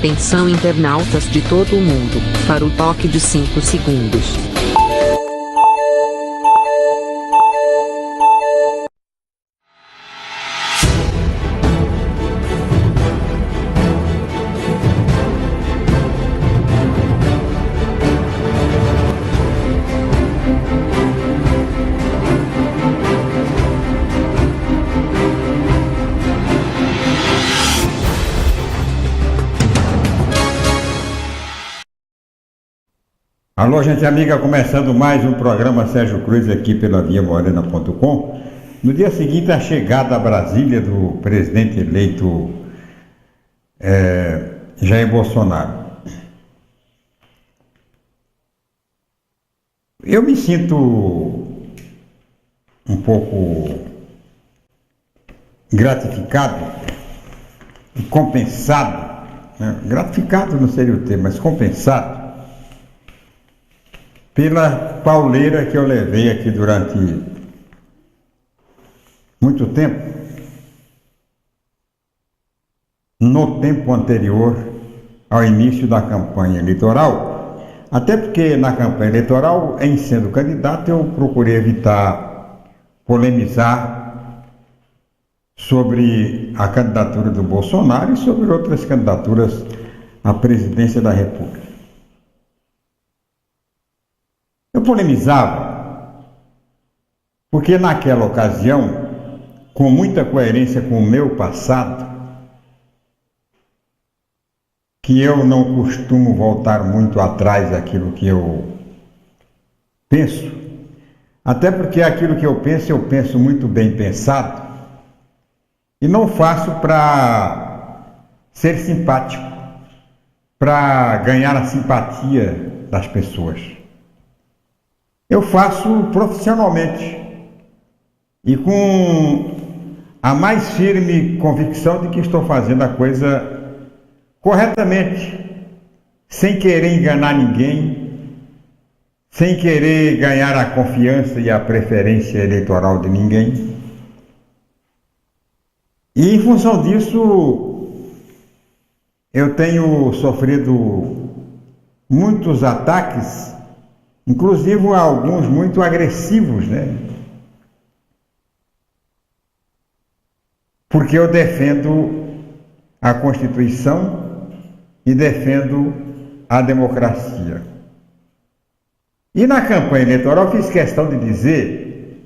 Atenção internautas de todo o mundo, para o toque de 5 segundos. Alô, gente amiga, começando mais um programa Sérgio Cruz aqui pela viamorena.com. No dia seguinte à chegada a Brasília do presidente eleito Jair Bolsonaro. Eu me sinto um pouco gratificado e compensado, né? Gratificado não seria o termo, mas compensado pela pauleira que eu levei aqui durante muito tempo, no tempo anterior ao início da campanha eleitoral, até porque na campanha eleitoral, em sendo candidato, eu procurei evitar polemizar sobre a candidatura do Bolsonaro e sobre outras candidaturas à presidência da República. Eu polemizava porque naquela ocasião, com muita coerência com o meu passado, que eu não costumo voltar muito atrás daquilo que eu penso, até porque aquilo que eu penso muito bem pensado, e não faço para ser simpático, para ganhar a simpatia das pessoas. Eu faço profissionalmente e com a mais firme convicção de que estou fazendo a coisa corretamente, sem querer enganar ninguém, sem querer ganhar a confiança e a preferência eleitoral de ninguém. E em função disso, eu tenho sofrido muitos ataques, inclusive alguns muito agressivos, né? Porque eu defendo a Constituição e defendo a democracia. E na campanha eleitoral eu fiz questão de dizer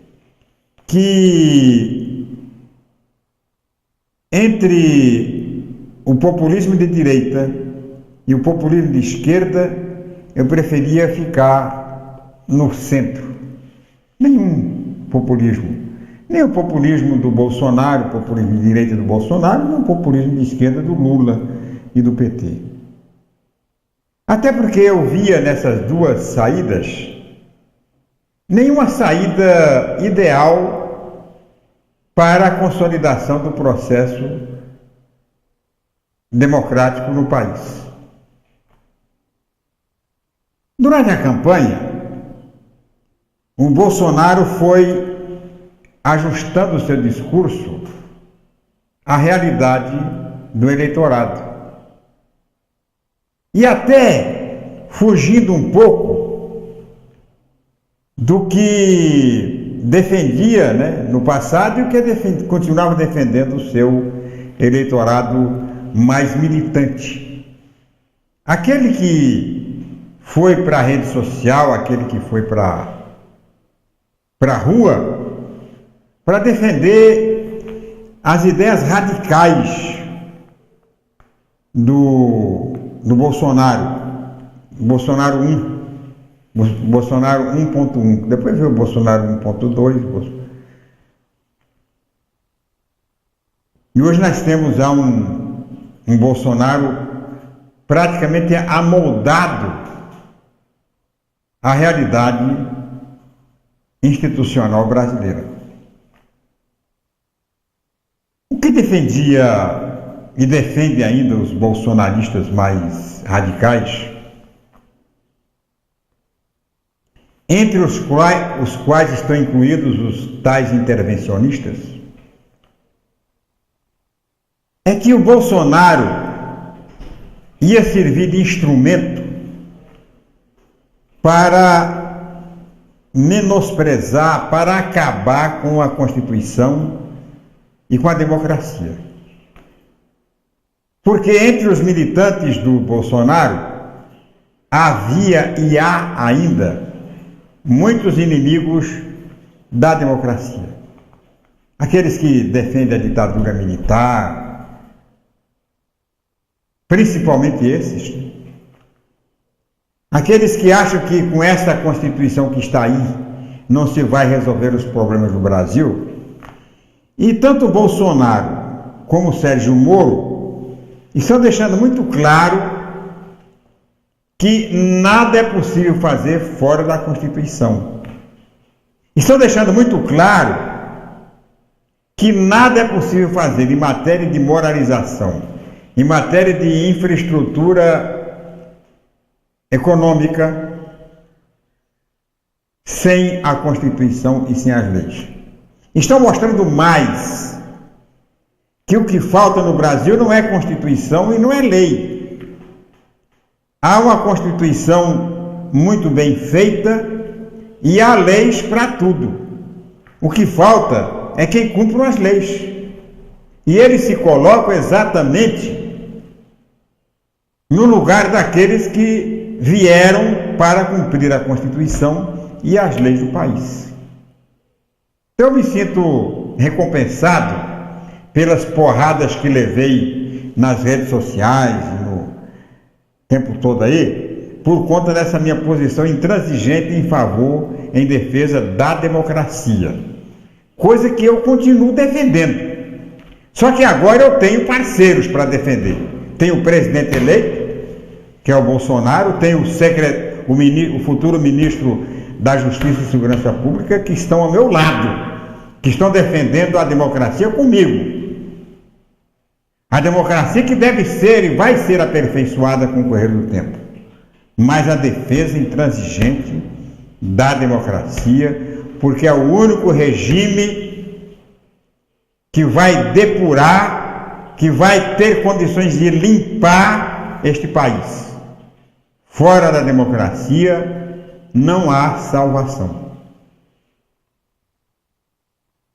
que entre o populismo de direita e o populismo de esquerda, eu preferia ficar no centro. Nenhum populismo. Nem o populismo do Bolsonaro, o populismo de direita do Bolsonaro, nem o populismo de esquerda do Lula e do PT. Até porque eu via nessas duas saídas nenhuma saída ideal para a consolidação do processo democrático no país. Durante a campanha, o Bolsonaro foi ajustando o seu discurso à realidade do eleitorado. E até fugindo um pouco do que defendia, né, no passado e o que continuava defendendo o seu eleitorado mais militante. Aquele que foi para a rede social, aquele que foi para a rua, para defender as ideias radicais do Bolsonaro, Bolsonaro 1, Bolsonaro 1.1, depois veio o Bolsonaro 1.2, e hoje nós temos já um Bolsonaro praticamente amoldado à realidade institucional brasileira. O que defendia e defende ainda os bolsonaristas mais radicais, entre os quais estão incluídos os tais intervencionistas, é que o Bolsonaro ia servir de instrumento para menosprezar, para acabar com a Constituição e com a democracia. Porque entre os militantes do Bolsonaro havia e há ainda muitos inimigos da democracia. Aqueles que defendem a ditadura militar, principalmente esses. Aqueles que acham que com essa Constituição que está aí não se vai resolver os problemas do Brasil. E tanto Bolsonaro como Sérgio Moro estão deixando muito claro que nada é possível fazer fora da Constituição. Estão deixando muito claro que nada é possível fazer em matéria de moralização, em matéria de infraestrutura econômica, sem a Constituição e sem as leis. Estão mostrando mais que o que falta no Brasil não é Constituição e não é lei. Há uma Constituição muito bem feita e há leis para tudo. O que falta é quem cumpre as leis. E eles se colocam exatamente no lugar daqueles que vieram para cumprir a Constituição e as leis do país. Eu me sinto recompensado pelas porradas que levei nas redes sociais, no tempo todo aí, por conta dessa minha posição intransigente em favor, em defesa da democracia. Coisa que eu continuo defendendo. Só que agora eu tenho parceiros para defender. Tenho o presidente eleito, que é o Bolsonaro, tenho o futuro ministro da Justiça e Segurança Pública, que estão ao meu lado, que estão defendendo a democracia comigo. A democracia que deve ser e vai ser aperfeiçoada com o correr do tempo. Mas a defesa intransigente da democracia, porque é o único regime que vai depurar, que vai ter condições de limpar este país. Fora da democracia não há salvação.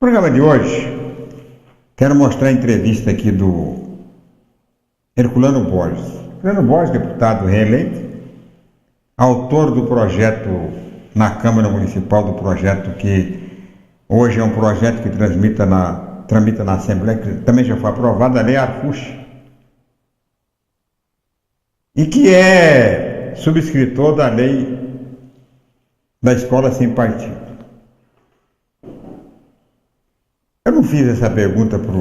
No programa de hoje, quero mostrar a entrevista aqui do Herculano Borges. Herculano Borges, deputado reeleito, autor do projeto na Câmara Municipal, do projeto que hoje é um projeto que tramita na Assembleia, que também já foi aprovado, a Lei Arfuche, e que é subscritor da Lei da Escola Sem Partido. Eu não fiz essa pergunta para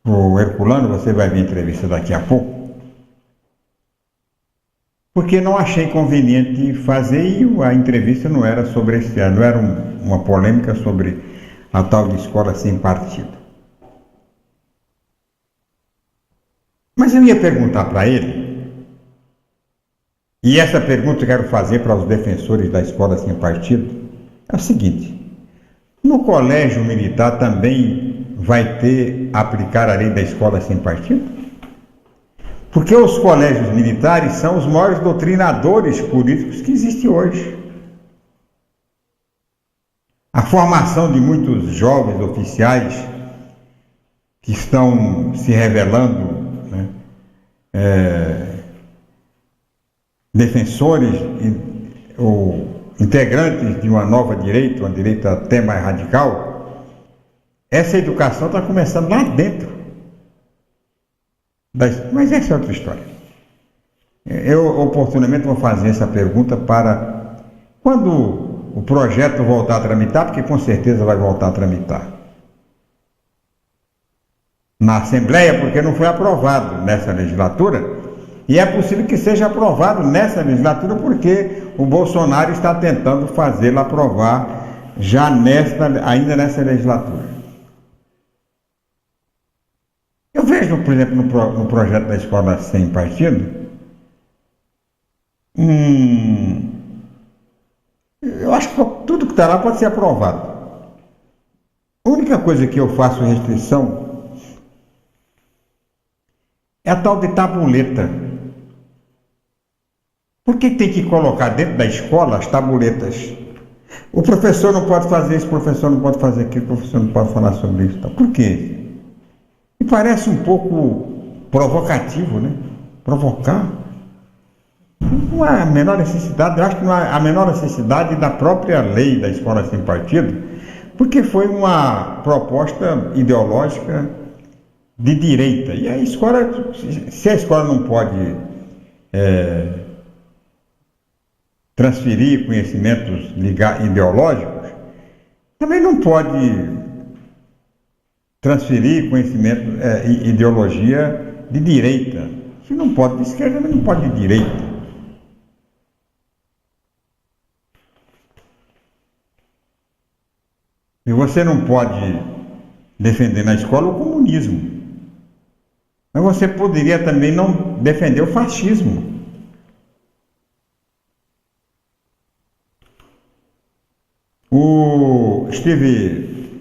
o Herculano, você vai ver a entrevista daqui a pouco, porque não achei conveniente fazer, e a entrevista não era sobre esse ano, não era uma polêmica sobre a tal de escola sem partido. Mas eu ia perguntar para ele, e essa pergunta eu quero fazer para os defensores da escola sem partido, é o seguinte: no colégio militar também vai aplicar a lei da escola sem partido? Porque os colégios militares são os maiores doutrinadores políticos que existem hoje. A formação de muitos jovens oficiais que estão se revelando, defensores ou integrantes de uma nova direita, uma direita até mais radical, essa educação está começando lá dentro. Mas essa é outra história. Eu oportunamente vou fazer essa pergunta para quando o projeto voltar a tramitar, porque com certeza vai voltar a tramitar na Assembleia, porque não foi aprovado nessa legislatura, e é possível que seja aprovado nessa legislatura, porque o Bolsonaro está tentando fazê-lo aprovar já ainda nessa legislatura. Eu vejo, por exemplo, no projeto da escola sem partido, eu acho que tudo que está lá pode ser aprovado. A única coisa que eu faço restrição é a tal de tabuleta. Por que tem que colocar dentro da escola as tabuletas? O professor não pode fazer isso, o professor não pode fazer aquilo, o professor não pode falar sobre isso. Por quê? E parece um pouco provocativo, né? Provocar. Não há a menor necessidade, eu acho que não há a menor necessidade da própria lei da escola sem partido, porque foi uma proposta ideológica de direita. E a escola, se a escola não pode transferir conhecimentos ideológicos, também não pode transferir conhecimento, ideologia de direita. Se não pode de esquerda, também não pode de direita. E você não pode defender na escola o comunismo. Mas você poderia também não defender o fascismo. Estive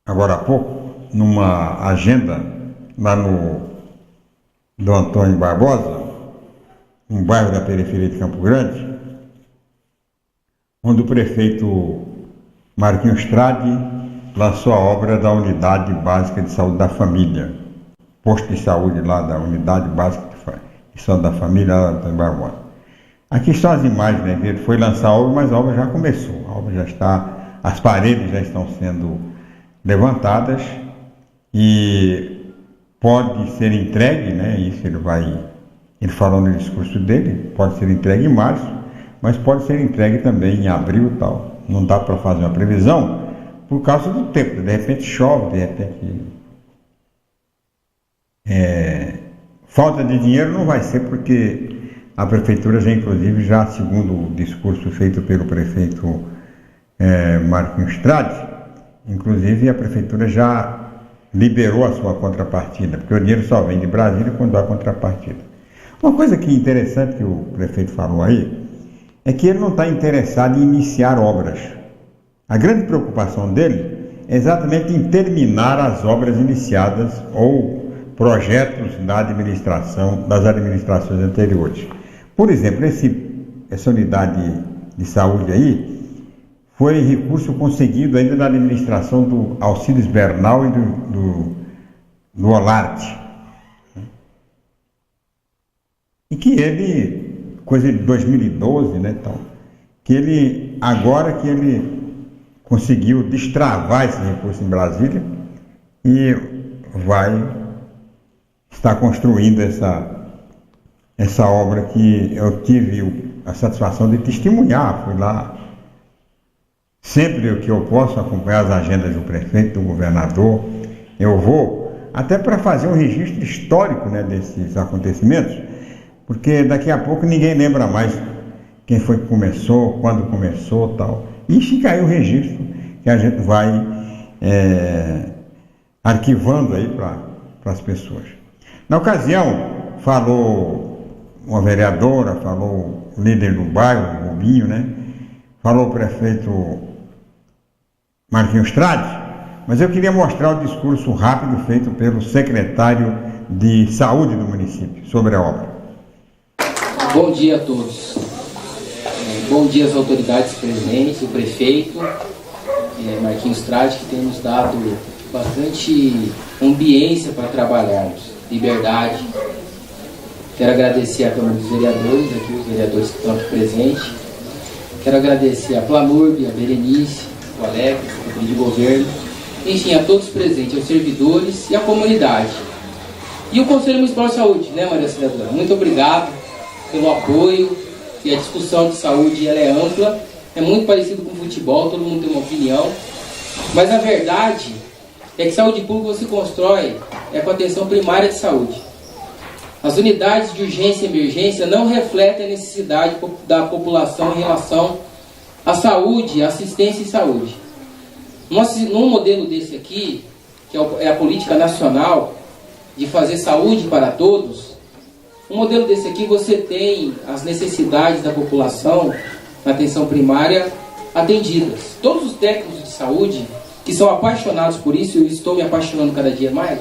agora há pouco numa agenda lá do Antônio Barbosa, um bairro da periferia de Campo Grande, onde o prefeito Marquinhos Trade lançou a obra da Unidade Básica de Saúde da Família, posto de saúde lá da Unidade Básica de Saúde da Família, lá do Antônio Barbosa. Aqui estão as imagens, né? Ele foi lançar a obra, mas a obra já começou. A obra já está, as paredes já estão sendo levantadas e pode ser entregue, né? Isso ele falou no discurso dele, pode ser entregue em março, mas pode ser entregue também em abril e tal. Não dá para fazer uma previsão por causa do tempo. De repente chove, de repente falta de dinheiro não vai ser, porque a prefeitura já, segundo o discurso feito pelo prefeito Marquinhos Trade, inclusive a prefeitura já liberou a sua contrapartida, porque o dinheiro só vem de Brasília quando há contrapartida. Uma coisa que é interessante que o prefeito falou aí, é que ele não está interessado em iniciar obras. A grande preocupação dele é exatamente em terminar as obras iniciadas ou projetos das administrações anteriores. Por exemplo, essa unidade de saúde aí foi recurso conseguido ainda na administração do Alcides Bernal e do Olarte. E que ele, coisa de 2012, né, então, agora que ele conseguiu destravar esse recurso em Brasília e vai estar construindo essa obra que eu tive a satisfação de testemunhar. Fui lá sempre que eu posso acompanhar as agendas do prefeito, do governador, eu vou, até para fazer um registro histórico, né, desses acontecimentos, porque daqui a pouco ninguém lembra mais quem foi que começou, quando começou, tal. E fica aí o registro que a gente vai arquivando aí para as pessoas. Na ocasião, falou uma vereadora, falou o líder do bairro, o Rubinho, né? Falou o prefeito Marquinhos Trade, mas eu queria mostrar o discurso rápido feito pelo secretário de Saúde do município sobre a obra. Bom dia a todos. Bom dia às autoridades presentes, o prefeito Marquinhos Trade, que tem nos dado bastante ambiência para trabalharmos, liberdade. Quero agradecer a Câmara dos Vereadores, aqui os vereadores que estão aqui presentes. Quero agradecer a Planurb, a Berenice, o Alex, a Secretaria de Governo, enfim, a todos presentes, aos servidores e à comunidade. E o Conselho Municipal de Saúde, né, Maria Auxiliadora? Muito obrigado pelo apoio, e a discussão de saúde ela é ampla, é muito parecido com futebol, todo mundo tem uma opinião, mas a verdade é que saúde pública você constrói com a atenção primária de saúde. As unidades de urgência e emergência não refletem a necessidade da população em relação à saúde, assistência e saúde. Num modelo desse aqui, que é a política nacional de fazer saúde para todos, um modelo desse aqui você tem as necessidades da população na atenção primária atendidas. Todos os técnicos de saúde, que são apaixonados por isso, e eu estou me apaixonando cada dia mais.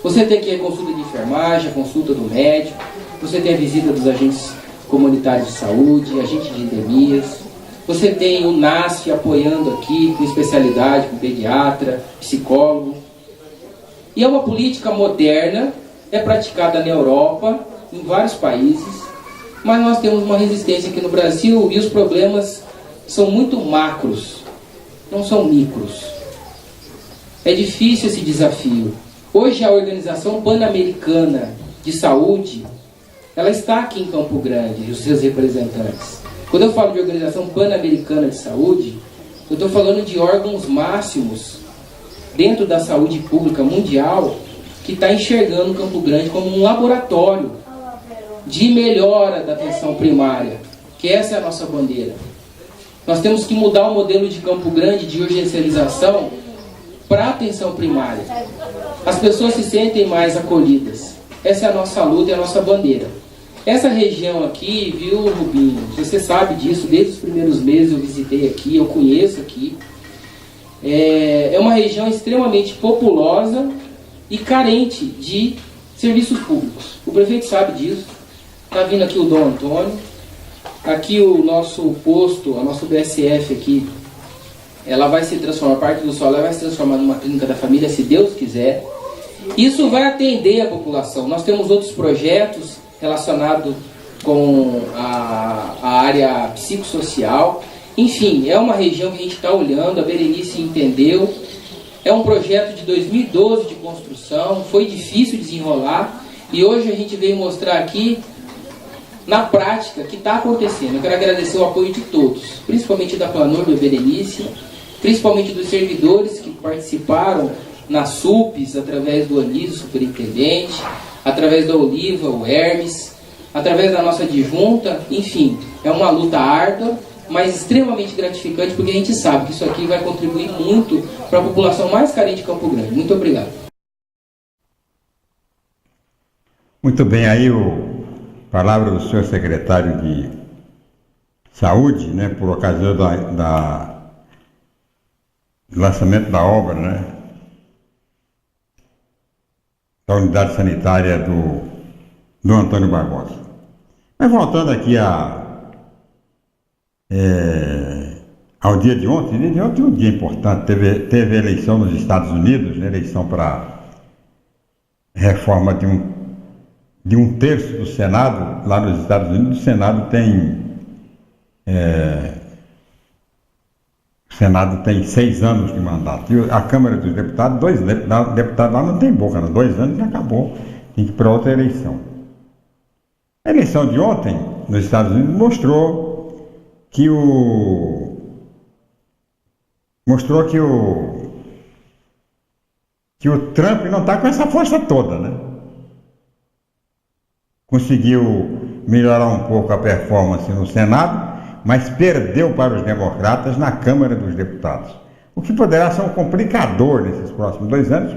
Você tem aqui a consulta de enfermagem, a consulta do médico, você tem a visita dos agentes comunitários de saúde, agente de endemias, você tem o NASF apoiando aqui, com especialidade, com pediatra, psicólogo. E é uma política moderna, é praticada na Europa, em vários países, mas nós temos uma resistência aqui no Brasil e os problemas são muito macros, não são micros. É difícil esse desafio. Hoje a Organização Pan-Americana de Saúde, ela está aqui em Campo Grande, os seus representantes. Quando eu falo de Organização Pan-Americana de Saúde, eu estou falando de órgãos máximos dentro da saúde pública mundial que está enxergando Campo Grande como um laboratório de melhora da atenção primária, que essa é a nossa bandeira. Nós temos que mudar o modelo de Campo Grande de urgencialização para a atenção primária. As pessoas se sentem mais acolhidas. Essa é a nossa luta e a nossa bandeira. Essa região aqui, viu, Rubinho? Você sabe disso, desde os primeiros meses eu visitei aqui, eu conheço aqui. É uma região extremamente populosa e carente de serviços públicos. O prefeito sabe disso. Está vindo aqui o Dom Antônio. Aqui o nosso posto, a nossa BSF aqui, ela vai se transformar, a parte do solo vai se transformar numa clínica da família, se Deus quiser. Isso vai atender a população. Nós temos outros projetos relacionados com a área psicossocial. Enfim, é uma região que a gente está olhando, a Berenice entendeu. É um projeto de 2012 de construção, foi difícil desenrolar. E hoje a gente veio mostrar aqui, na prática, que está acontecendo. Eu quero agradecer o apoio de todos, principalmente da Planor, da Berenice, principalmente dos servidores que participaram na SUPES, através do Anísio, superintendente, através da Oliva, o Hermes, através da nossa adjunta. Enfim, é uma luta árdua, mas extremamente gratificante, porque a gente sabe que isso aqui vai contribuir muito para a população mais carente de Campo Grande. Muito obrigado. Muito bem, aí palavra do senhor secretário de Saúde, né, por ocasião do lançamento da obra, né, da unidade sanitária do Antônio Barbosa. Mas voltando aqui ao dia de ontem, é um dia importante, teve a eleição nos Estados Unidos, né, eleição para reforma de um terço do Senado. Lá nos Estados Unidos, o Senado tem 6 anos de mandato. E a Câmara dos Deputados, 2 deputados lá não tem boca, não. 2 anos e acabou. Tem que ir para outra eleição. A eleição de ontem, nos Estados Unidos, mostrou que o Trump não está com essa força toda, né? Conseguiu melhorar um pouco a performance no Senado, mas perdeu para os democratas na Câmara dos Deputados. O que poderá ser um complicador nesses próximos 2 anos,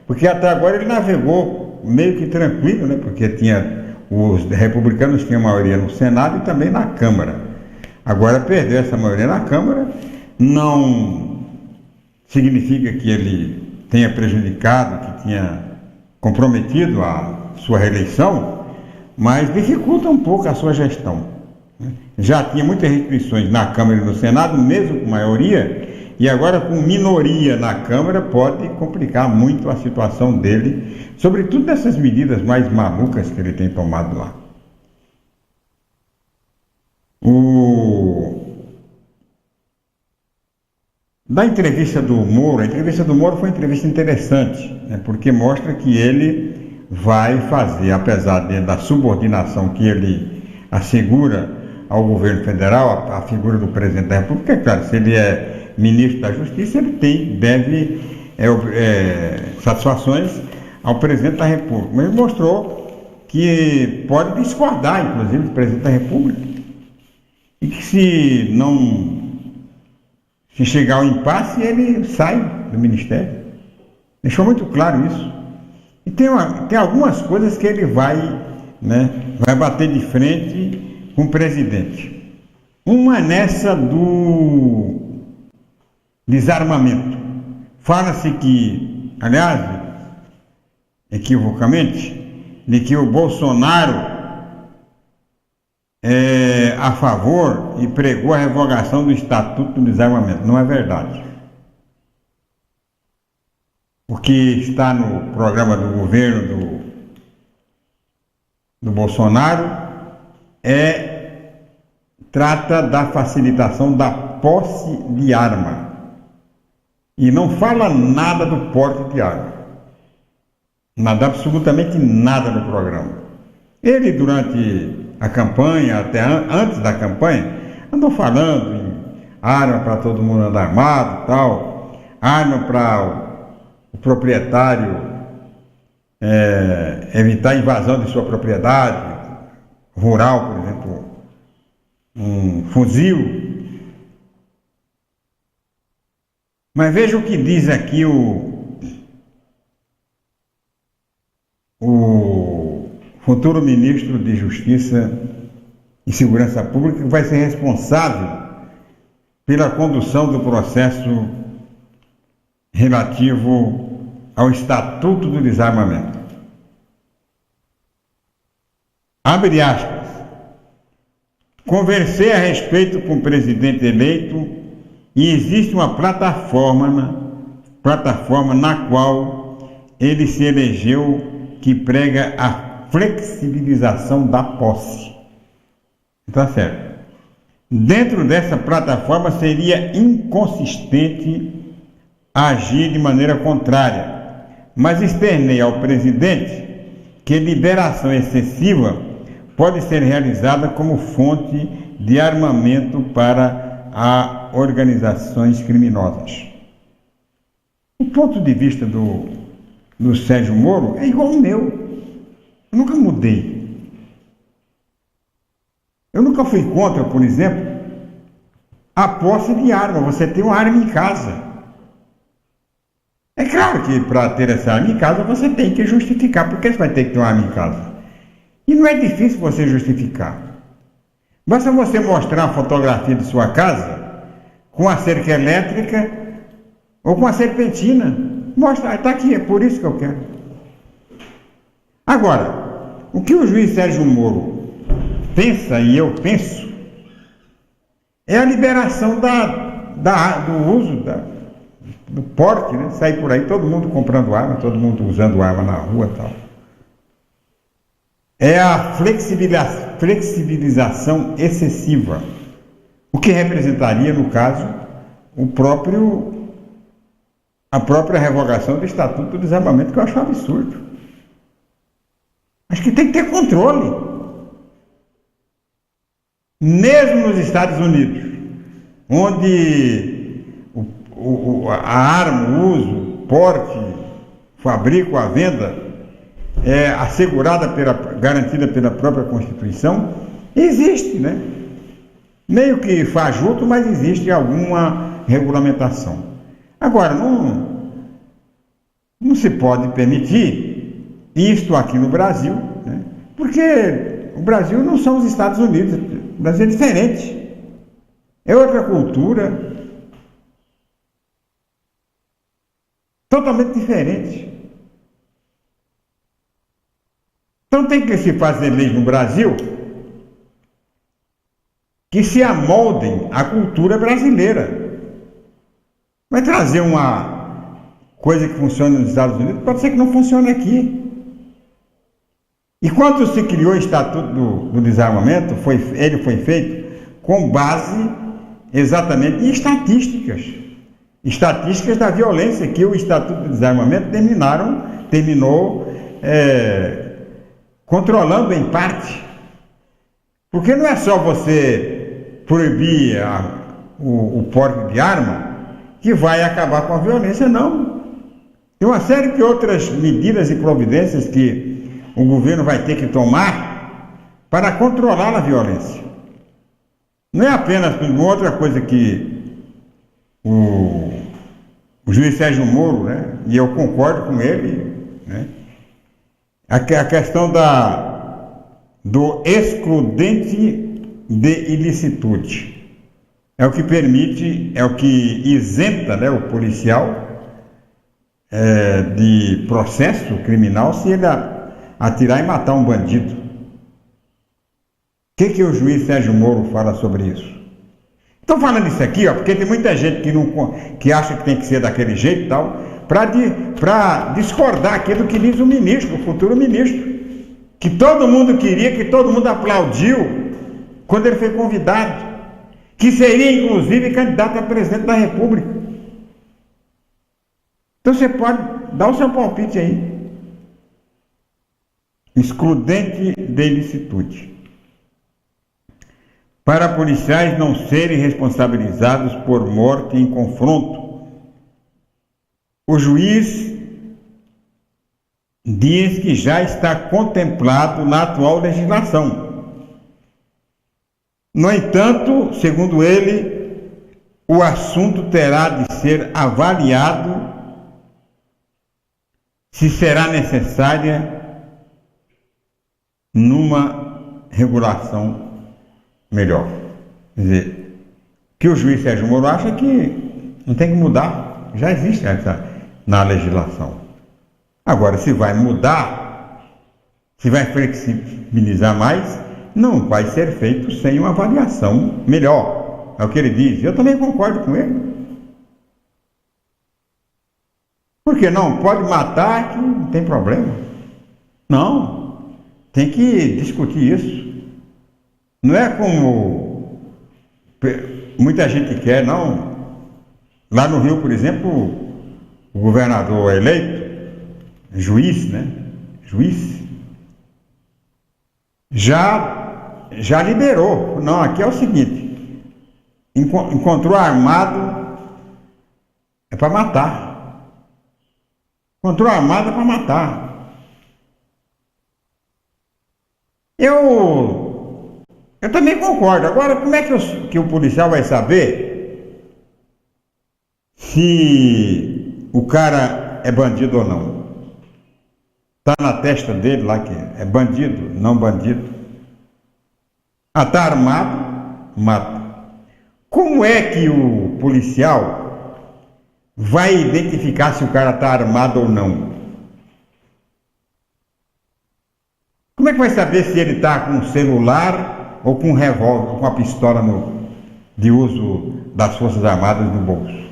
porque até agora ele navegou meio que tranquilo, né? Porque os republicanos tinham maioria no Senado e também na Câmara. Agora perdeu essa maioria na Câmara, não significa que ele tenha prejudicado, que tenha comprometido a sua reeleição, mas dificulta um pouco a sua gestão. Já tinha muitas restrições na Câmara e no Senado, mesmo com maioria, e agora com minoria na Câmara pode complicar muito a situação dele, sobretudo nessas medidas mais malucas que ele tem tomado lá. Da entrevista do Moro, a entrevista do Moro foi uma entrevista interessante, né, porque mostra que ele vai fazer, apesar da subordinação que ele assegura ao governo federal, a figura do presidente da República, é claro, se ele é ministro da Justiça, ele deve satisfações ao presidente da República. Mas ele mostrou que pode discordar, inclusive, do presidente da República, e que se chegar ao impasse, ele sai do ministério. Deixou muito claro isso. E tem algumas coisas que ele vai bater de frente com o presidente. Uma nessa do desarmamento. fala-se que, aliás, equivocamente, de que o Bolsonaro é a favor e pregou a revogação do Estatuto do Desarmamento. Não é verdade. O que está no programa do governo do Bolsonaro trata da facilitação da posse de arma. E não fala nada do porte de arma. Nada, absolutamente nada no programa. Ele, durante a campanha, até antes da campanha, andou falando em arma para todo mundo andar armado, tal, arma para o proprietário evitar a invasão de sua propriedade rural, por exemplo, um fuzil. Mas veja o que diz aqui o futuro ministro de Justiça e Segurança Pública, que vai ser responsável pela condução do processo relativo ao Estatuto do Desarmamento. Abre aspas. Conversei a respeito com o presidente eleito e existe uma plataforma na qual ele se elegeu que prega a flexibilização da posse. Está certo. Dentro dessa plataforma seria inconsistente agir de maneira contrária, mas externei ao presidente que liberação excessiva pode ser realizada como fonte de armamento para organizações criminosas. O ponto de vista do Sérgio Moro é igual ao meu. Eu nunca mudei. Eu nunca fui contra, por exemplo, a posse de arma. Você tem uma arma em casa. É claro que para ter essa arma em casa você tem que justificar. Por que você vai ter que ter uma arma em casa? E não é difícil você justificar. Basta você mostrar uma fotografia de sua casa com a cerca elétrica ou com a serpentina. Mostra, está aqui, é por isso que eu quero. Agora, o que o juiz Sérgio Moro pensa, e eu penso, é a liberação do uso, do porte, né? Sair por aí, todo mundo comprando arma, todo mundo usando arma na rua e tal. É a flexibilização excessiva, o que representaria, no caso, a própria revogação do Estatuto do Desarmamento, que eu acho um absurdo. Acho que tem que ter controle. Mesmo nos Estados Unidos, onde a arma, o uso, o porte, o fabrico, a venda é assegurada, garantida pela própria Constituição, existe, né? Meio que fajuto, mas existe alguma regulamentação. Agora, não se pode permitir isto aqui no Brasil, né? Porque o Brasil não são os Estados Unidos, o Brasil é diferente, é outra cultura, totalmente diferente. Então tem que se fazer leis no Brasil que se amoldem à cultura brasileira. Vai trazer uma coisa que funciona nos Estados Unidos, pode ser que não funcione aqui. E quando se criou o Estatuto do Desarmamento, ele foi feito com base exatamente em estatísticas da violência que o Estatuto do Desarmamento terminou controlando em parte. Porque não é só você proibir o porte de arma que vai acabar com a violência, não. Tem uma série de outras medidas e providências que o governo vai ter que tomar para controlar a violência. Não é apenas uma outra coisa que o juiz Sérgio Moro, né, e eu concordo com ele, né, a questão do excludente de ilicitude. É o que permite, é o que isenta, né, o policial de processo criminal se ele atirar e matar um bandido. O que o juiz Sérgio Moro fala sobre isso? Estou falando isso aqui, porque tem muita gente que acha que tem que ser daquele jeito e tal, para discordar aqui do que diz o ministro, o futuro ministro, que todo mundo queria, que todo mundo aplaudiu quando ele foi convidado, que seria inclusive candidato a presidente da República. Então você pode dar o seu palpite aí. Excludente de ilicitude. Para policiais não serem responsabilizados por morte em confronto, o juiz diz que já está contemplado na atual legislação. No entanto, segundo ele, o assunto terá de ser avaliado se será necessária numa regulação melhor. Quer dizer, que o juiz Sérgio Moro acha que não tem que mudar, já existe essa na legislação. Agora, se vai mudar, se vai flexibilizar mais, não vai ser feito sem uma avaliação melhor. É o que ele diz. Eu também concordo com ele. Por que não? Pode matar, que não tem problema. Não, tem que discutir isso. Não é como muita gente quer, não. Lá no Rio, por exemplo, o governador eleito, juiz, né? Juiz, já liberou. Não, aqui é o seguinte, encontrou armado, é para matar. Encontrou armado é para matar. Eu também concordo. Agora, como é que o policial vai saber se o cara é bandido ou não? Está na testa dele lá que é bandido, não bandido. Ah, está armado, mata. Como é que o policial vai identificar se o cara está armado ou não? Como é que vai saber se ele está com um celular ou com um revólver, com uma pistola de uso das Forças Armadas no bolso?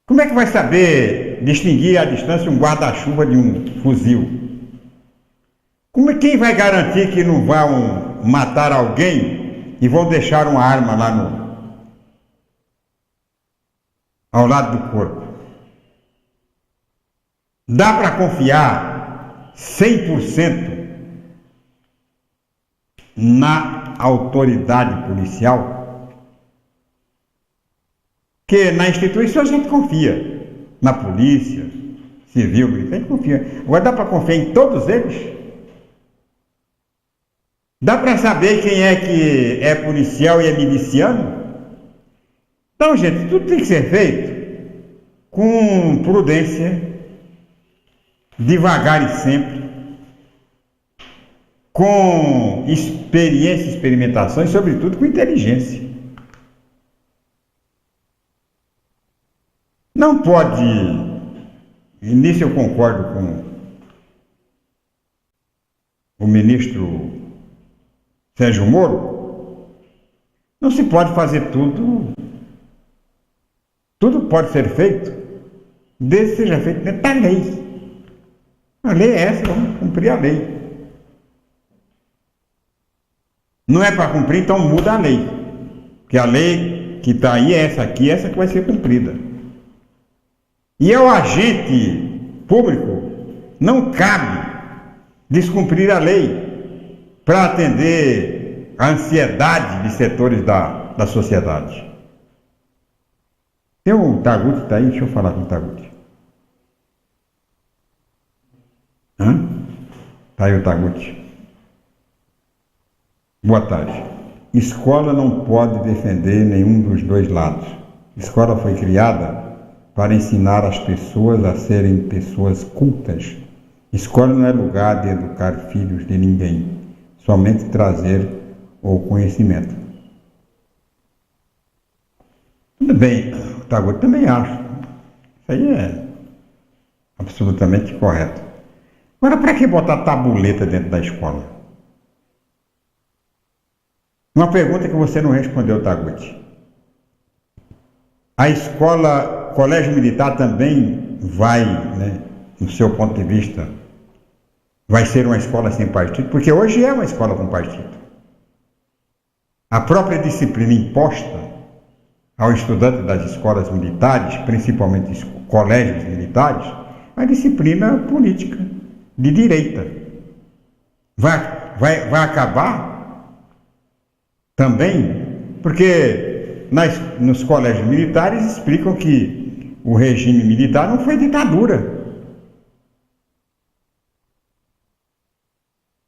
Como é que vai saber distinguir à distância um guarda-chuva de um fuzil? Quem vai garantir que não vão matar alguém e vão deixar uma arma lá ao lado do corpo? Dá para confiar 100% na autoridade policial? Porque na instituição a gente confia, na polícia, civil, a gente confia. Agora dá para confiar em todos eles? Dá para saber quem é que é policial e é miliciano? Então, gente, tudo tem que ser feito com prudência, devagar e sempre, com experiência e experimentação e, sobretudo, com inteligência. Não pode, e nisso eu concordo com o ministro Sérgio Moro, não se pode fazer tudo pode ser feito, desde que seja feito dentro da lei. A lei é essa, vamos cumprir a lei. Não é para cumprir, então muda a lei. Porque a lei que está aí é essa aqui, essa que vai ser cumprida. E ao agente público não cabe descumprir a lei para atender a ansiedade de setores da sociedade. Tem o Taguti, está aí? Deixa eu falar com o Taguti. Está aí o Taguti. Boa tarde. Escola não pode defender nenhum dos dois lados. Escola foi criada para ensinar as pessoas a serem pessoas cultas. Escola não é lugar de educar filhos de ninguém, somente trazer o conhecimento. Tudo bem. Taguti também acho. Isso aí é absolutamente correto. Agora, para que botar tabuleta dentro da escola? Uma pergunta que você não respondeu, Taguti. A escola, colégio militar também vai, né, no seu ponto de vista, vai ser uma escola sem partido? Porque hoje é uma escola com partido. A própria disciplina imposta ao estudante das escolas militares, principalmente colégios militares, a disciplina política de direita. Vai acabar também, porque nos colégios militares explicam que o regime militar não foi ditadura.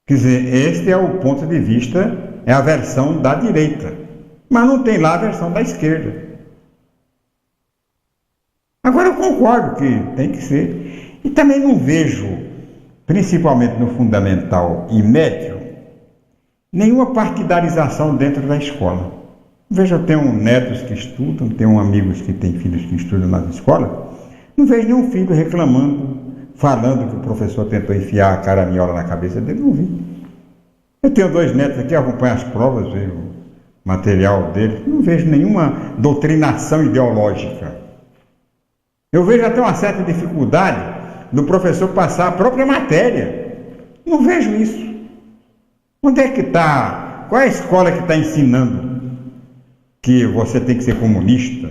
Quer dizer, este é o ponto de vista, é a versão da direita, mas não tem lá a versão da esquerda. Agora eu concordo que tem que ser. E também não vejo, principalmente no fundamental e médio, nenhuma partidarização dentro da escola. Vejo, eu tenho netos que estudam, tenho amigos que têm filhos que estudam nas escolas, não vejo nenhum filho reclamando, falando que o professor tentou enfiar a caraminhola na cabeça dele, não vi. Eu tenho 2 netos aqui, acompanho as provas, vejo o material deles, não vejo nenhuma doutrinação ideológica. Eu vejo até uma certa dificuldade do professor passar a própria matéria. Não vejo isso. Onde é que está? Qual é a escola que está ensinando que você tem que ser comunista,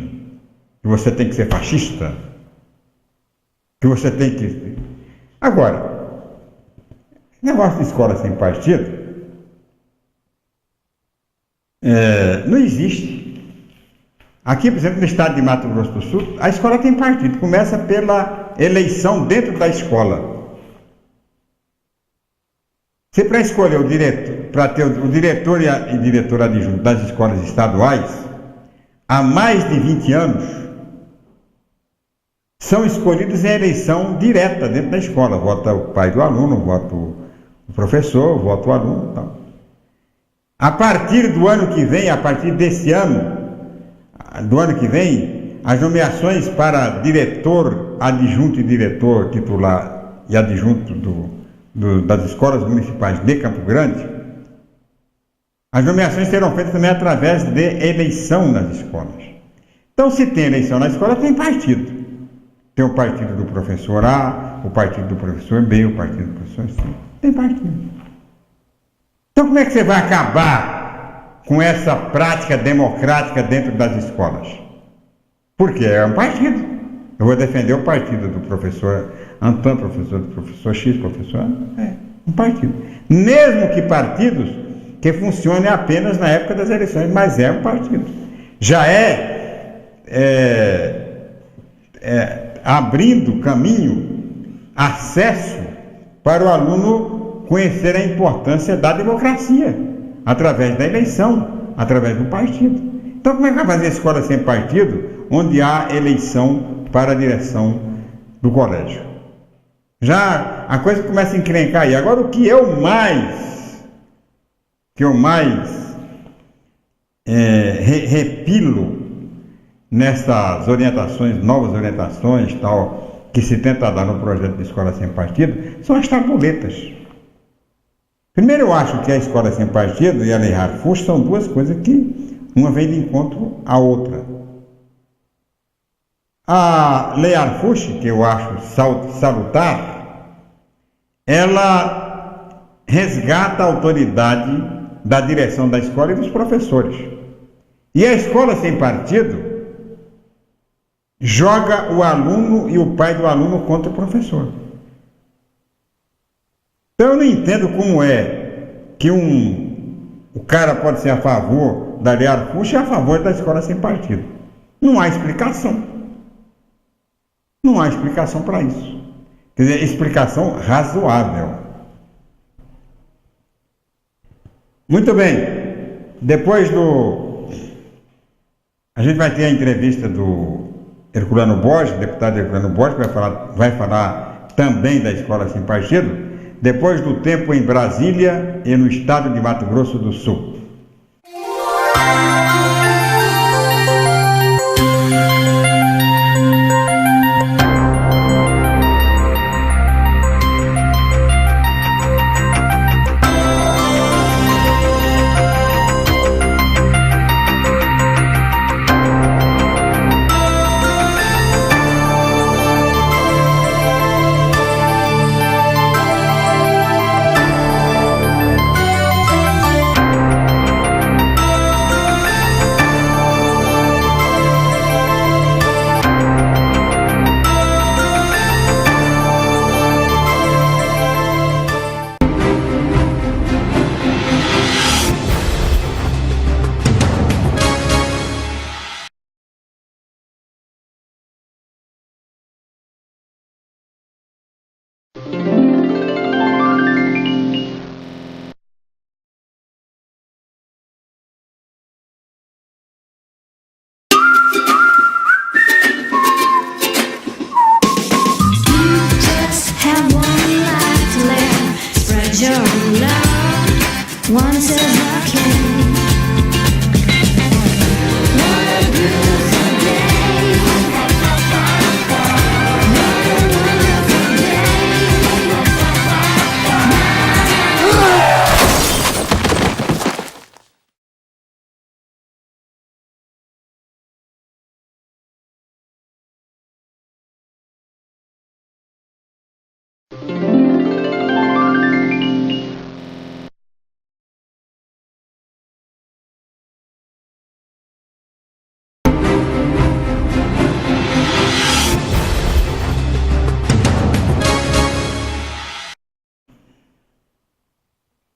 que você tem que ser fascista, que você tem que... Agora, negócio de escola sem partido não existe. Aqui, por exemplo, no estado de Mato Grosso do Sul, a escola tem partido, começa pela eleição dentro da escola. Se para escolher o diretor, para ter o diretor e diretor adjunto das escolas estaduais, há mais de 20 anos, são escolhidos em eleição direta dentro da escola. Vota o pai do aluno, vota o professor, vota o aluno e tal. A partir do ano que vem, a partir desse ano, do ano que vem, as nomeações para diretor, adjunto e diretor titular e adjunto das escolas municipais de Campo Grande, as nomeações serão feitas também através de eleição nas escolas. Então, se tem eleição na escola, tem partido. Tem o partido do professor A, o partido do professor B, o partido do professor C. Tem partido. Então, como é que você vai acabar com essa prática democrática dentro das escolas? Porque é um partido. Eu vou defender o partido do professor Antônio, professor do professor X, professor... É um partido. Mesmo que partidos que funcionem apenas na época das eleições, mas é um partido. Já abrindo caminho, acesso para o aluno conhecer a importância da democracia, através da eleição, através do partido. Então, como é que vai fazer escola sem partido, onde há eleição para a direção do colégio? Já a coisa começa a encrencar aí. Agora, o que eu mais repilo nessas orientações, novas orientações, tal, que se tenta dar no projeto de escola sem partido, são as tabuletas. Primeiro, eu acho que a escola sem partido e a Lei Harfuch são duas coisas que uma vem de encontro à outra. A Lei Harfuch, que eu acho salutar, ela resgata a autoridade da direção da escola e dos professores. E a escola sem partido joga o aluno e o pai do aluno contra o professor. Então eu não entendo como é que o cara pode ser a favor da Lei Harfuch e a favor da escola sem partido. Não há explicação. Não há explicação para isso. Quer dizer, explicação razoável. Muito bem. Depois a gente vai ter a entrevista do Herculano Borges, deputado Herculano Borges, que vai falar também da escola sem partido, depois do tempo em Brasília e no estado de Mato Grosso do Sul.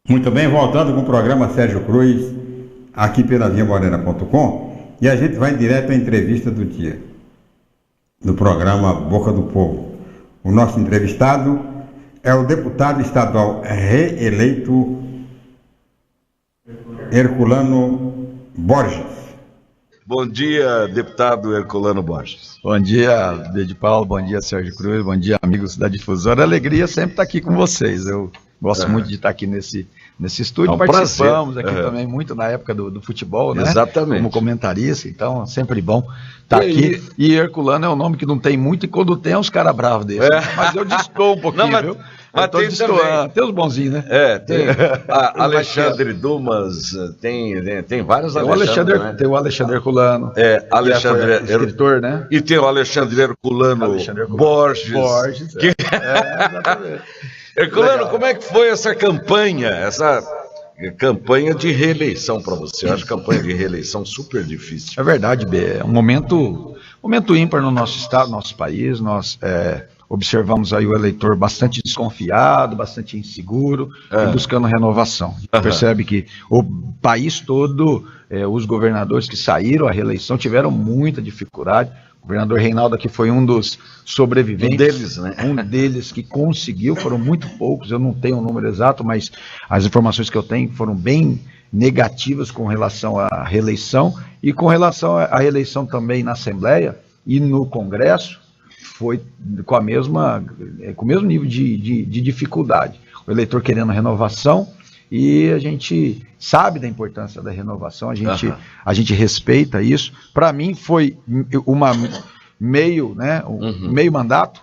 Muito bem, voltando com o programa Sérgio Cruz, aqui pela viamorena.com, e a gente vai direto à entrevista do dia, do programa Boca do Povo. O nosso entrevistado é o deputado estadual reeleito Herculano Borges. Bom dia, deputado Herculano Borges. Bom dia, Bede Paulo, bom dia, Sérgio Cruz, bom dia, amigos da Difusora. Alegria sempre estar aqui com vocês. Eu gosto muito de estar aqui nesse estúdio. Participamos aqui também muito na época do futebol, né? Exatamente. Como comentarista, então sempre bom estar aqui. E Herculano é um nome que não tem muito, e quando tem, uns caras bravos dele. Mas eu destoou um pouquinho, não, viu? Mas tem também. Tem os bonzinhos, né? Tem Alexandre Dumas, tem vários Alexandre, né? Tem o Alexandre Herculano. Alexandre escritor, né? E tem o Alexandre Herculano Borges. Exatamente. Herculano, Legal. como é que foi essa campanha de reeleição para você? Eu acho campanha de reeleição super difícil. É verdade, B. É um momento ímpar no nosso estado, no nosso país. Nós observamos aí o eleitor bastante desconfiado, bastante inseguro e buscando renovação. A gente percebe que o país todo, os governadores que saíram à reeleição tiveram muita dificuldade. O governador Reinaldo aqui foi um dos sobreviventes. Um deles que conseguiu, foram muito poucos, eu não tenho o número exato, mas as informações que eu tenho foram bem negativas com relação à reeleição, e com relação à reeleição também na Assembleia e no Congresso, foi com o mesmo nível de dificuldade. O eleitor querendo renovação, e a gente sabe da importância da renovação, a gente respeita isso. Para mim foi meio mandato,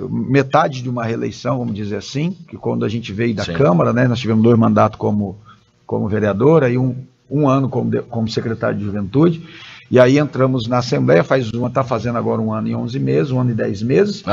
metade de uma reeleição, vamos dizer assim, que quando a gente veio da Câmara, né, nós tivemos 2 mandatos como vereador, aí um ano como secretário de Juventude, e aí entramos na Assembleia, está fazendo agora 1 ano e 11 meses, 1 ano e 10 meses,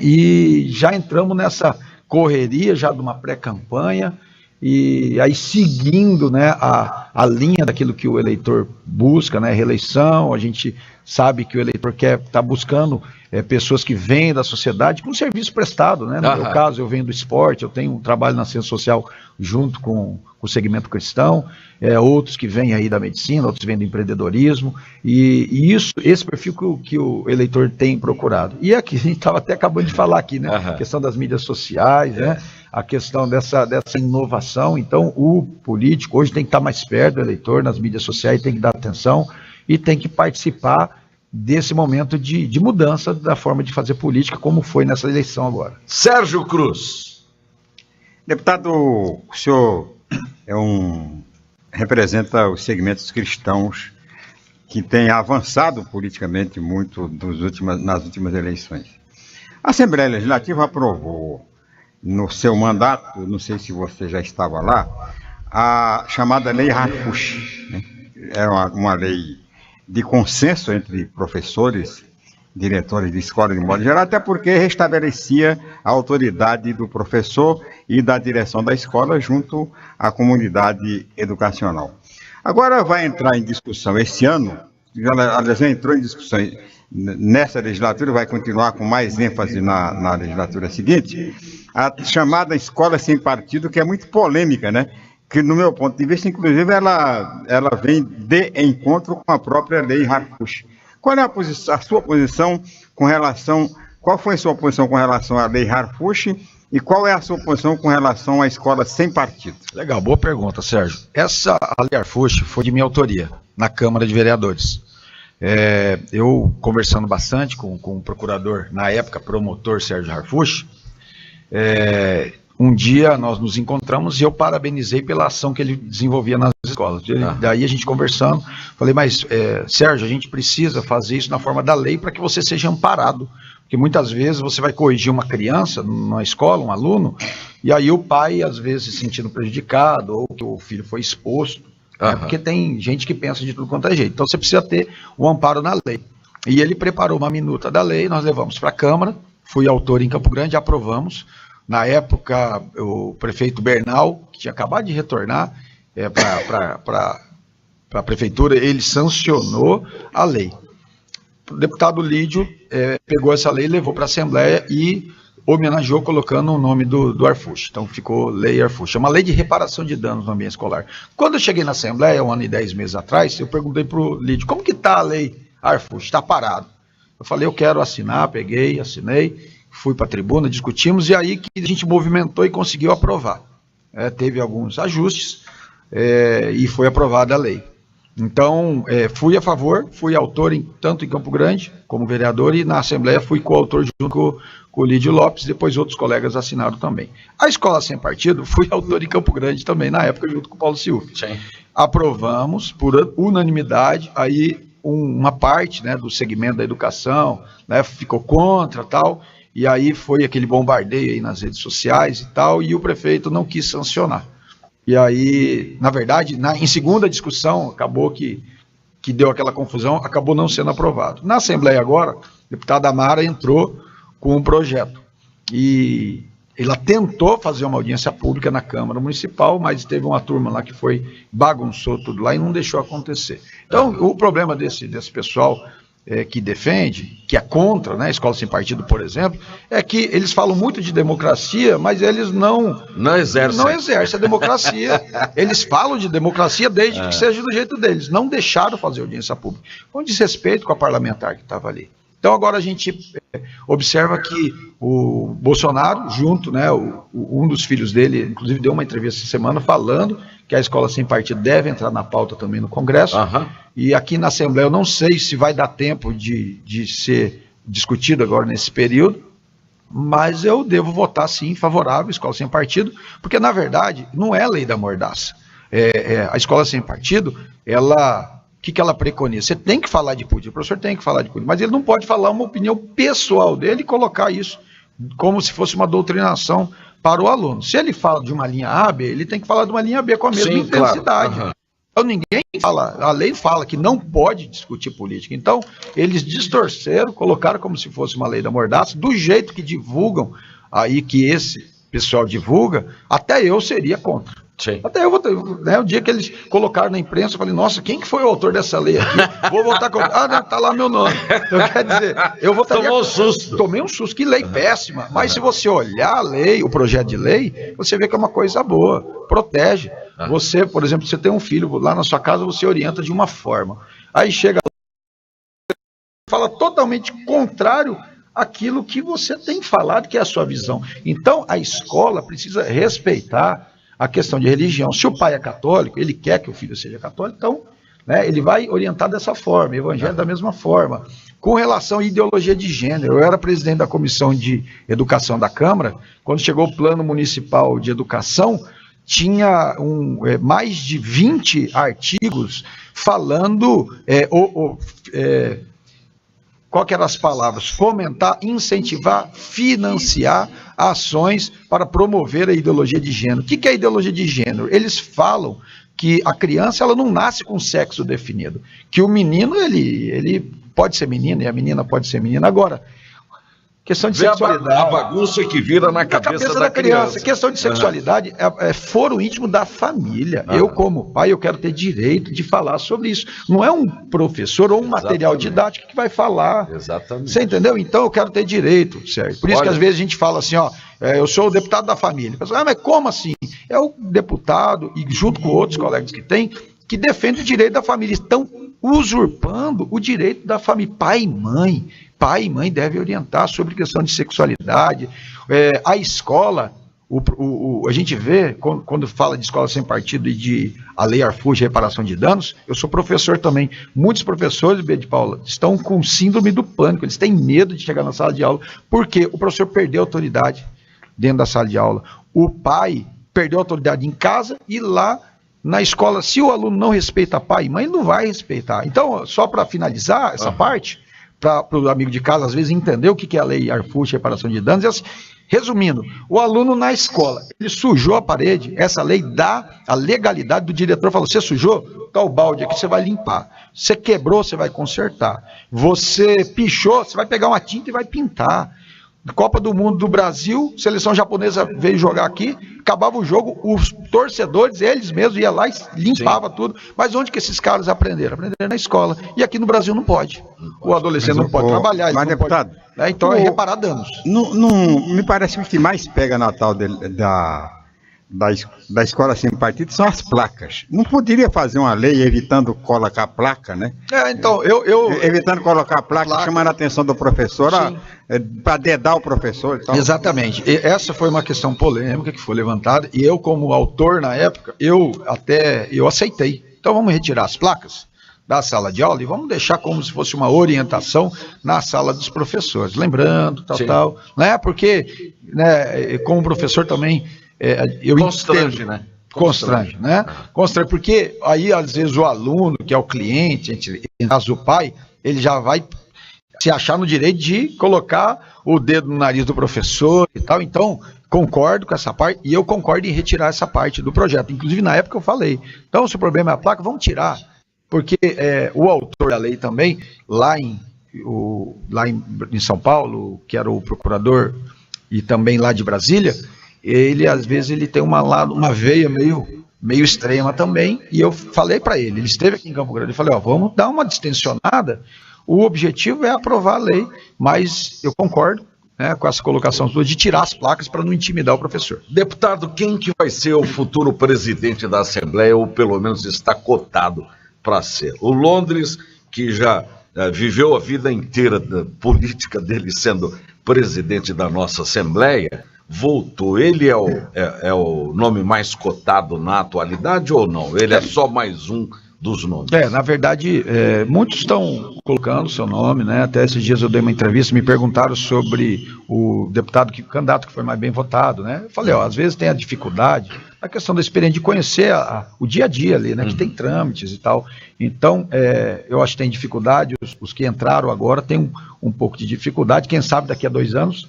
e já entramos nessa correria já de uma pré-campanha, e aí seguindo, né, a linha daquilo que o eleitor busca, né, reeleição. A gente sabe que o eleitor está buscando pessoas que vêm da sociedade com serviço prestado, né? No meu caso, eu venho do esporte, eu tenho um trabalho na ciência social junto com o segmento cristão, outros que vêm aí da medicina, outros vêm do empreendedorismo, e esse perfil que o eleitor tem procurado. E aqui, a gente estava até acabando de falar aqui, né? A questão das mídias sociais, né? A questão dessa inovação. Então, o político hoje tem que estar mais perto do eleitor nas mídias sociais, tem que dar atenção e tem que participar desse momento de mudança da forma de fazer política, como foi nessa eleição agora. Sérgio Cruz. Deputado, o senhor representa os segmentos cristãos que têm avançado politicamente muito nas últimas eleições. A Assembleia Legislativa aprovou no seu mandato, não sei se você já estava lá, a chamada Lei Harfuch, né? É uma lei de consenso entre professores, diretores de escola de modo geral, até porque restabelecia a autoridade do professor e da direção da escola junto à comunidade educacional. Agora vai entrar em discussão esse ano, aliás, já entrou em discussão nessa legislatura, vai continuar com mais ênfase na legislatura seguinte, a chamada escola sem partido, que é muito polêmica, né? Que, no meu ponto de vista, inclusive, ela vem de encontro com a própria Lei Harfuch. Qual é a sua posição com relação... Qual foi a sua posição com relação à Lei Harfuch e qual é a sua posição com relação à escola sem partido? Legal, boa pergunta, Sérgio. A Lei Harfuch foi de minha autoria, na Câmara de Vereadores. Eu, conversando bastante com o procurador, na época, promotor Sérgio Harfuch, um dia nós nos encontramos e eu parabenizei pela ação que ele desenvolvia nas escolas. Daí a gente conversando, falei, mas Sérgio, a gente precisa fazer isso na forma da lei para que você seja amparado. Porque muitas vezes você vai corrigir uma criança numa escola, um aluno, e aí o pai às vezes se sentindo prejudicado, ou que o filho foi exposto, porque tem gente que pensa de tudo quanto é jeito. Então você precisa ter o amparo na lei. E ele preparou uma minuta da lei, nós levamos para a Câmara, fui autor em Campo Grande, aprovamos. Na época, o prefeito Bernal, que tinha acabado de retornar para a prefeitura, ele sancionou a lei. O deputado Lídio pegou essa lei, levou para a Assembleia e homenageou colocando o nome do Arfuche. Então ficou Lei Arfuche. É uma lei de reparação de danos no ambiente escolar. Quando eu cheguei na Assembleia, 1 ano e 10 meses atrás, eu perguntei para o Lídio, como que está a Lei Arfuche? Está parado. Eu falei, eu quero assinar, peguei, assinei, fui para a tribuna, discutimos, e aí que a gente movimentou e conseguiu aprovar. Teve alguns ajustes e foi aprovada a lei. Então, fui a favor, fui autor tanto em Campo Grande como vereador, e na Assembleia fui coautor junto com o Lídio Lopes, depois outros colegas assinaram também. A Escola Sem Partido, fui autor em Campo Grande também, na época, junto com o Paulo Silva. Sim. Aprovamos por unanimidade, aí uma parte, né, do segmento da educação, né, ficou contra tal, e aí foi aquele bombardeio aí nas redes sociais e tal, e o prefeito não quis sancionar. E aí, na verdade, em segunda discussão, acabou que deu aquela confusão, acabou não sendo aprovado. Na Assembleia agora, a deputada Amara entrou com um projeto, e ela tentou fazer uma audiência pública na Câmara Municipal, mas teve uma turma lá que bagunçou tudo lá e não deixou acontecer. Então, o problema desse pessoal que defende, que é contra, né, a Escola Sem Partido, por exemplo, é que eles falam muito de democracia, mas eles não exercem a democracia. Eles falam de democracia desde que seja do jeito deles. Não deixaram fazer audiência pública. Um desrespeito com a parlamentar que estava ali. Então agora a gente observa que o Bolsonaro, junto, né, um dos filhos dele, inclusive deu uma entrevista essa semana falando que a Escola Sem Partido deve entrar na pauta também no Congresso. E aqui na Assembleia eu não sei se vai dar tempo de ser discutido agora nesse período, mas eu devo votar sim favorável à Escola Sem Partido, porque na verdade não é a lei da mordaça. A Escola Sem Partido, o que ela preconiza? Você tem que falar de política, o professor tem que falar de política, mas ele não pode falar uma opinião pessoal dele e colocar isso como se fosse uma doutrinação para o aluno. Se ele fala de uma linha A, B, ele tem que falar de uma linha B com a mesma intensidade. Claro. Então ninguém fala, a lei fala que não pode discutir política. Então eles distorceram, colocaram como se fosse uma lei da mordaça, do jeito que divulgam aí, que esse pessoal divulga, até eu seria contra. Sim. Até eu vou ter, né, o dia que eles colocaram na imprensa, eu falei, nossa, quem que foi o autor dessa lei aqui? Vou votar contra. Não, tá lá meu nome. Então, quer dizer, eu votaria... Tomou um susto. Tomei um susto, que lei péssima. Mas se você olhar a lei, o projeto de lei, você vê que é uma coisa boa, protege. Você, por exemplo, você tem um filho lá na sua casa, você orienta de uma forma. Aí chega fala totalmente contrário àquilo que você tem falado, que é a sua visão. Então, a escola precisa respeitar a questão de religião. Se o pai é católico, ele quer que o filho seja católico, então, né, ele vai orientar dessa forma, evangelho da mesma forma. Com relação à ideologia de gênero, eu era presidente da Comissão de Educação da Câmara, quando chegou o Plano Municipal de Educação, tinha mais de 20 artigos falando, qual que eram as palavras? Fomentar, incentivar, financiar ações para promover a ideologia de gênero. O que é a ideologia de gênero? Eles falam que a criança ela não nasce com sexo definido, que o menino ele pode ser menino e a menina pode ser menina. Agora, questão de sexualidade... A bagunça que vira na cabeça da criança. Questão de sexualidade é foro íntimo da família. Eu, como pai, eu quero ter direito de falar sobre isso. Não é um professor ou um material didático que vai falar. Exatamente. Você entendeu? Então eu quero ter direito, certo? Por isso que às vezes a gente fala assim, eu sou o deputado da família. Pessoal, mas como assim? É o deputado, e junto com outros colegas que tem, que defende o direito da família. Estão usurpando o direito da família. Pai e mãe devem orientar sobre questão de sexualidade. A escola, a gente vê, quando fala de escola sem partido e de a lei Arfuche, reparação de danos, eu sou professor também. Muitos professores, de Paula, estão com síndrome do pânico, eles têm medo de chegar na sala de aula, porque o professor perdeu a autoridade dentro da sala de aula. O pai perdeu a autoridade em casa e lá na escola, se o aluno não respeita pai e mãe, ele não vai respeitar. Então, só para finalizar essa parte, para o amigo de casa, às vezes, entender o que é a lei Arfuche, reparação de danos, assim, resumindo, o aluno na escola, ele sujou a parede, essa lei dá a legalidade do diretor, falou, você sujou? Tá o balde aqui, você vai limpar. Você quebrou, você vai consertar. Você pichou, você vai pegar uma tinta e vai pintar. Copa do Mundo do Brasil, seleção japonesa veio jogar aqui, acabava o jogo, os torcedores, eles mesmos iam lá e limpavam tudo. Mas onde que esses caras aprenderam? Aprenderam na escola. E aqui no Brasil não pode. o adolescente não pode trabalhar. Ele mas, não deputado, pode, então é reparar danos. Não, me parece que o que mais pega na tal da escola sem partido são as placas. Não poderia fazer uma lei evitando colocar placa, né? Então, evitando colocar a placa, chamando a atenção do professor para dedar o professor e tal. Exatamente. E essa foi uma questão polêmica que foi levantada, e eu, como autor na época, eu aceitei. Então vamos retirar as placas da sala de aula e vamos deixar como se fosse uma orientação na sala dos professores. Lembrando, tal, né? Porque, né, como professor também, eu constrange, entendo, né? Constrange, né? Constrange, porque aí, às vezes, o aluno, que é o cliente, em caso o pai, ele já vai se achar no direito de colocar o dedo no nariz do professor e tal. Então, concordo com essa parte, e eu concordo em retirar essa parte do projeto. Inclusive, na época eu falei, então, se o problema é a placa, vamos tirar. Porque o autor da lei também, lá em São Paulo, que era o procurador, e também lá de Brasília, ele, às vezes, ele tem uma veia meio extrema também, e eu falei para ele esteve aqui em Campo Grande, eu falei, vamos dar uma distensionada, o objetivo é aprovar a lei, mas eu concordo, né, com essa colocação de tirar as placas para não intimidar o professor. Deputado, quem que vai ser o futuro presidente da Assembleia, ou pelo menos está cotado para ser? O Londres, que já viveu a vida inteira da política dele sendo presidente da nossa Assembleia, voltou. Ele é o nome mais cotado na atualidade ou não? Ele é só mais um dos nomes? Na verdade, muitos estão colocando o seu nome, né? Até esses dias eu dei uma entrevista, me perguntaram sobre o candidato que foi mais bem votado, né? Eu falei, às vezes tem a dificuldade, a questão da experiência de conhecer o dia a dia ali, né? Que tem trâmites e tal. Então, eu acho que tem dificuldade, os que entraram agora têm um pouco de dificuldade, quem sabe daqui a 2 anos,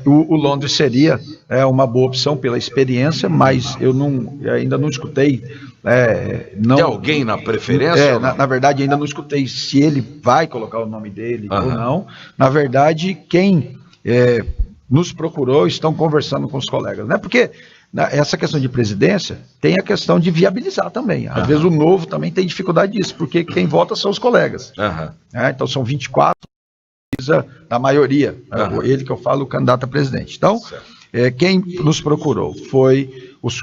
o Londres seria uma boa opção pela experiência, mas eu ainda não escutei. Tem alguém na preferência? Na verdade, ainda não escutei se ele vai colocar o nome dele ou não. Na verdade, quem nos procurou estão conversando com os colegas, né? Porque essa questão de presidência tem a questão de viabilizar também. Às vezes o novo também tem dificuldade disso, porque quem vota são os colegas. Então são 24. Da maioria, ele que eu falo, o candidato a presidente. Então, quem nos procurou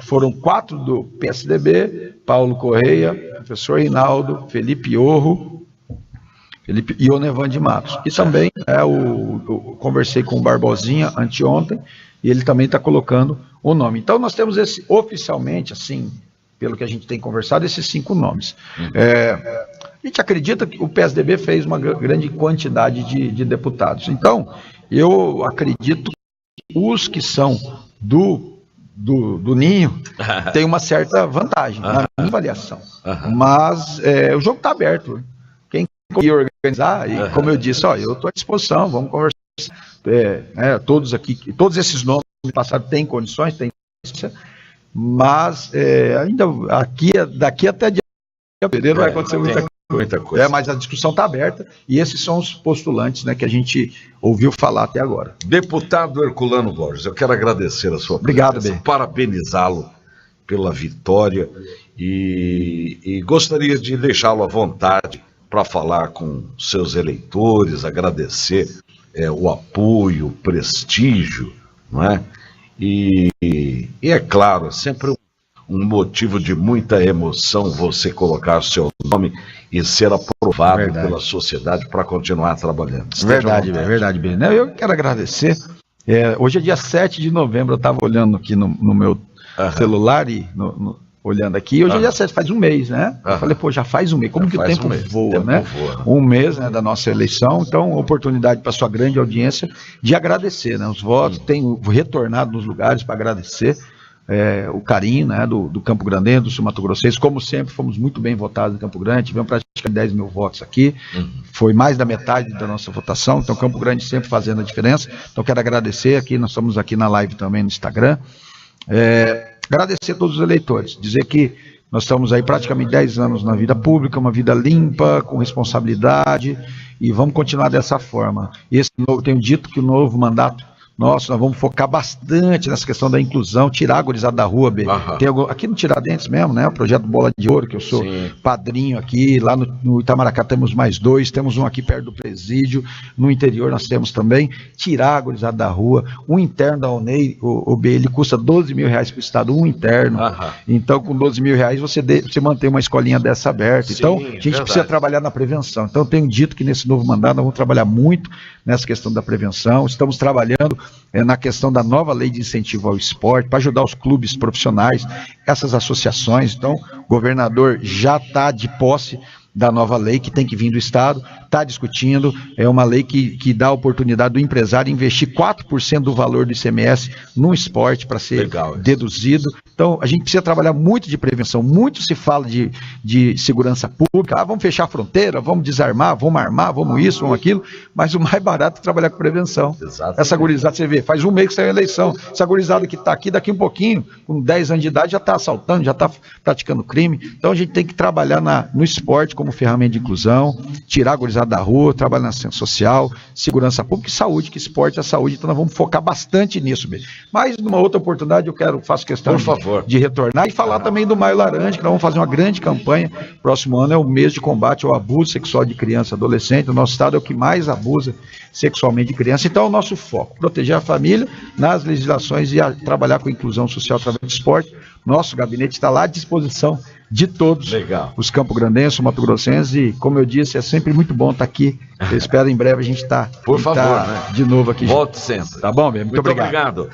foram 4 do PSDB, Paulo Correia, professor Rinaldo, Felipe Orro e Onevan de Matos. E também eu conversei com o Barbosinha anteontem, e ele também está colocando o nome. Então, nós temos oficialmente, assim, pelo que a gente tem conversado, esses 5 nomes. A gente acredita que o PSDB fez uma grande quantidade de deputados. Então, eu acredito que os que são do Ninho têm uma certa vantagem, na minha avaliação. Mas o jogo está aberto. Quem conseguir organizar, e como eu disse, eu estou à disposição, vamos conversar. Todos esses nomes passados têm condições, mas ainda daqui até dia fevereiro vai acontecer muita coisa. Mas a discussão está aberta, e esses são os postulantes, né, que a gente ouviu falar até agora. Deputado Herculano Borges, eu quero agradecer a sua presença, parabenizá-lo pela vitória e gostaria de deixá-lo à vontade para falar com seus eleitores, agradecer o apoio, o prestígio, não é? E é claro, é sempre um motivo de muita emoção você colocar o seu nome e ser aprovado pela sociedade para continuar trabalhando. Verdade, bem. Eu quero agradecer. Hoje é dia 7 de novembro, eu estava olhando aqui no meu celular e olhando aqui, hoje é dia 7, faz um mês, né? Eu falei, já faz um mês, como que o tempo voa, né? Um mês, né, da nossa eleição, então, oportunidade para sua grande audiência de agradecer, né? Os votos, tenho retornado nos lugares para agradecer o carinho, né, do Campo Grandense, do Sul Mato Grossense. Como sempre, fomos muito bem votados em Campo Grande, tivemos praticamente 10 mil votos aqui, foi mais da metade da nossa votação, então Campo Grande sempre fazendo a diferença. Então quero agradecer aqui, nós estamos aqui na live também no Instagram, agradecer a todos os eleitores, dizer que nós estamos aí praticamente 10 anos na vida pública, uma vida limpa, com responsabilidade, e vamos continuar dessa forma. Tenho dito que o novo mandato nós vamos focar bastante nessa questão da inclusão, tirar a gurizada da rua, B. Tem aqui no Tiradentes mesmo, né? O projeto Bola de Ouro, que eu sou padrinho aqui, lá no Itamaracá temos mais 2, temos um aqui perto do presídio, no interior nós temos também, tirar a gurizada da rua. Um interno da UNEI, o B, ele custa R$12 mil para o Estado, um interno. Então, com R$12 mil você mantém uma escolinha dessa aberta. Então, a gente precisa trabalhar na prevenção. Então, eu tenho dito que nesse novo mandato nós vamos trabalhar muito nessa questão da prevenção. Estamos trabalhando na questão da nova lei de incentivo ao esporte, para ajudar os clubes profissionais, essas associações. Então, o governador já está de posse da nova lei que tem que vir do Estado, está discutindo, é uma lei que dá a oportunidade do empresário investir 4% do valor do ICMS no esporte para ser deduzido. Então, a gente precisa trabalhar muito de prevenção, muito se fala de segurança pública, vamos fechar a fronteira, vamos desarmar, vamos armar, vamos isso, vamos aquilo, mas o mais barato é trabalhar com prevenção. Exatamente. Essa gurizada, você vê, faz um mês que saiu a eleição, essa gurizada que está aqui, daqui um pouquinho, com 10 anos de idade, já está assaltando, já está praticando crime. Então, a gente tem que trabalhar no esporte como ferramenta de inclusão, tirar a gurizada da rua, trabalhar na assistência social, segurança pública e saúde, que esporte é saúde, então nós vamos focar bastante nisso mesmo. Mas numa outra oportunidade faço questão de retornar e falar também do Maio Laranja, que nós vamos fazer uma grande campanha. Próximo ano é o mês de combate ao abuso sexual de criança e adolescente. O nosso estado é o que mais abusa sexualmente de criança, então é o nosso foco, proteger a família nas legislações e trabalhar com a inclusão social através do esporte. Nosso gabinete está lá à disposição de todos os campograndenses, mato-grossenses, e como eu disse, é sempre muito bom estar aqui. Eu espero em breve a gente estar de novo aqui. Volte sempre. Tá bom, muito obrigado.